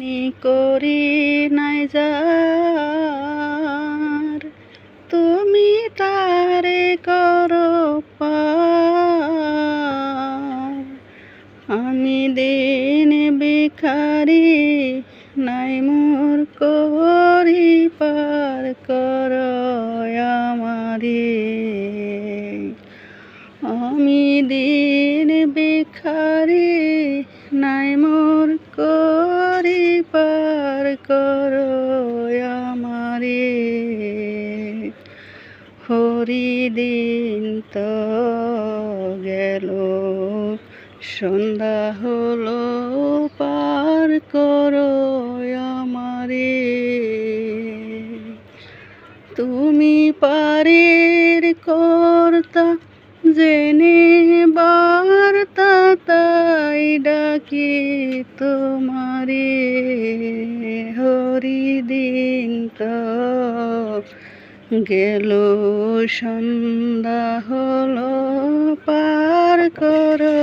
নি করি নাই যার, তুমি তারে করো পার। আমি দিন ভিখারি, নাই মোর করি পার করো আমারে। আমি দিন ভিখারি, নাই মোর করি পার করো আমারে। হরিদিন তো গেল, সন্ধ্যা হলো, পার করো আমারে। তুমি পারের কর্তা, জেনে বার্তা তাই ডাকি তোমারে। হরিদিন তো গেল, সন্ধ্যা হলো, পার করো